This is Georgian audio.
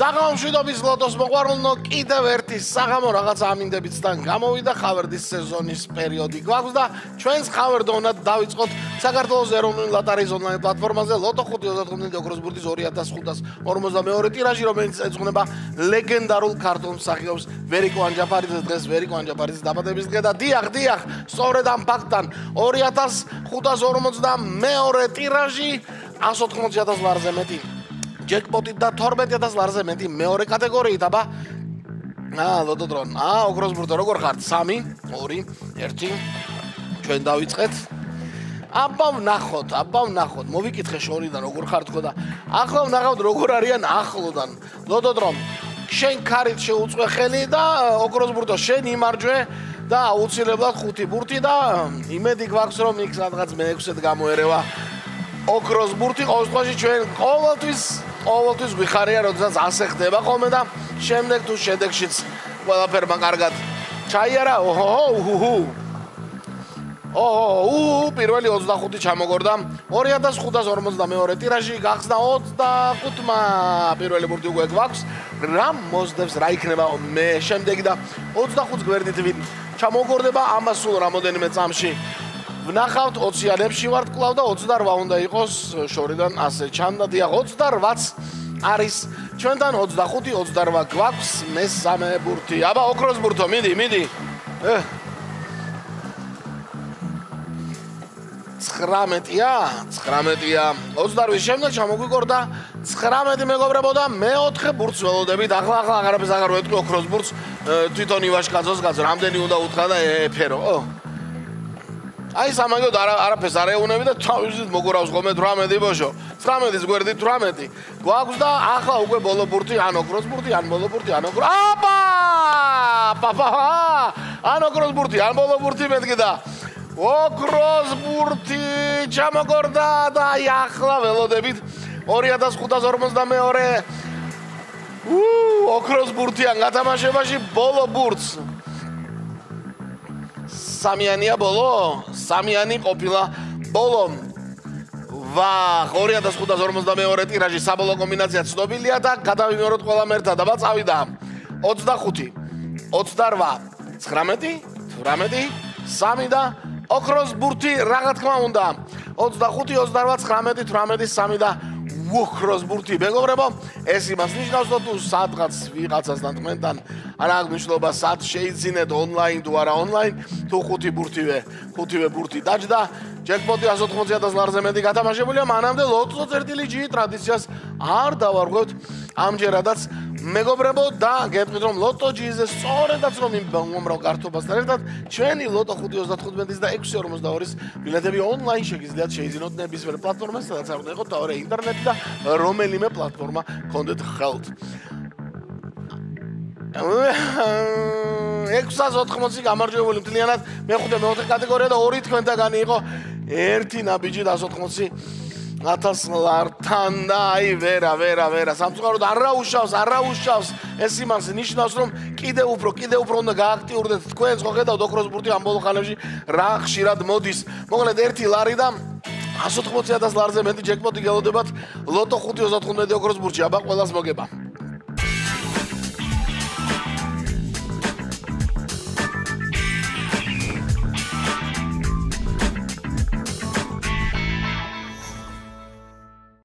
საღამო მშვიდობის ლოტოს მოყვარულნო კიდევ ერთი საღამო რაღაც ამინდებიცთან გამოვიდა ხავერდის სეზონის პერიოდი გვაქვს და ჩვენს ხავერდონად დავიწყოთ საქართველოს ეროვნული ლოტარიის ონლაინ პლატფორმაზე ლოტო 5-25 ოქროს ბურთის 2542 ტირაჟი, რომელიც ეძღვნება ლეგენდარულ ქართულ მსახიობს ვერიკო ანჯაფარიძეს. დღეს ვერიკო ანჯაფარიძის დაბადების დღე და დიახ, სწორედ ამ ფაქტთან 2542 ტირაჟი 180,000 ლარზე მეტი ჯეკპოტით და 12,000 ლარზე მეტი მეორე კატეგორიით. აბა ლოტოდრონ ოქროს ბურთო როგორ ხართ? 3 2 1 ჩვენ დავიწყეთ. აბა ვნახოთ მოვიკითხე შორიდან როგორ ხარ თქო და ახლა ვნახავთ როგორ არიან ახლოდან. ლოტოდრომ შენ ქარით შეუწვე ხელი და ოქროს ბურთო შენ იმარჯვე და აუცილებლად 5 ბურთი და იმედი გვაქვს რომ იქ სადღაც მე-6-ად გამოერევა ოქროს ბურთი. ყოველ შემთხვევაში ჩვენ ყოველთვის გვიხარია როდესაც ასე ხდება ხოლმე და შემდეგ თუ შედეგშიც ყველაფერმა კარგად ჩაიარა. პირველი 25 ჩამოგორდა 2542 ტირაჟი გახსნა 25-მა პირველი ბურთი უკვე გვაქვს. რა მოსდევს რა იქნება მე შემდეგი და 25 გვერდით ვინ ჩამოგორდება ამას სულ რამოდენიმე წამში ვნახავთ 20-იანებში ვართ კლავ და 28 უნდა იყოს შორიდან ასე ჩანდა. დიახ 28-ს არის ჩვენთან 25-28 გვაქვს მესამე ბურთი. აბა ოქროს ბურთო მიდი 19-ია 28-ის შემდეგ ჩამოგვიგორდა 19 მეგობრებო და მე-4 ბურთს ველოდებით. ახლა აღარაფერს აღარ ვეტყვი ოქროს ბურთს თვითონ ივაშკაძოს კაცო რამდენი უნდა უთხრა და ეფერო. აი სამაგოდ არაფერს არ ეუნები და თავისით მოგურავს ხოლმე 18 ბოშო 19-ის გვერდით 18 გვაქვს და ახლა უკვე ბოლო ბურთი ან ოქროს ბურთი ან ბოლო ბურთი ან ოქროს ან ოქროს ბურთი ან ბოლო ბურთი მეთქი და ოქროს ბურთი ჩამოგორდა და აი ახლა ველოდებით 2542 ოქროს ბურთიან გათამაშებაში ბოლო ბურთს. სამიანი ყოფილა ბოლო. 2542 ტირაჟი საბოლოო კომბინაცია ცნობილია და გადავიმეოროთ ყველამ ერთად. აბა წავიდა 25 28 19 18 3 და ოქროს ბურთი რა თქმა უნდა 25 28 19 18 3 და ოქროს ბურთი. მეგობრებო ეს იმას ნიშნავს რომ თუ სადღაც ვიღაცასთან თქვენთან არ აქვს მნიშვნელობა სად შეიძინეთ ონლაინ თუ არა ონლაინ თუ 5 ბურთივე ბურთი დაჯდა ჯეკპოტი 180,000 ლარზე მეტი გათამაშებულია. მანამდე ლოტო წერტილი ჯი ტრადიციას არ დავარღვევთ ამჯერადაც მეგობრებო და გეტყვით რომ ლოტო ჯიზე სწორედაც რომ იმბრალ გართობასთან ერთად ჩვენი ლოტო 5-35-ის და 6-42-ის ბილეთები ონლაინ შეგიძლიათ შეიძინოთ ნებისმიერ პლატფორმაზე სადაც არ უნდა იყოს თავი ინტერნეტი და რომელიმე პლატფორმა გქონდეთ ხელთ. 680 გამარჯვებული მთლიანად მე-4 კატეგორია და 2 თქვენთაგანი იყო ერთი ნაბიჯი 180,000 ლართან და აი ვერა სამწუხაროდ არა უშავს ეს იმას ნიშნავს რომ კიდევ უფრო უნდა გააქტიურდეთ თქვენს ხო ხედავთ ოქროს ბურთი ამ ბოლო ხანებში რა ხშირად მოდის. მოკლედ 1 ლარი და 180,000 ლარზე მეტი ჯეკპოტი გელოდებათ ლოტო 5-25 ოქროს ბურთში. აბა ყველას მოგება.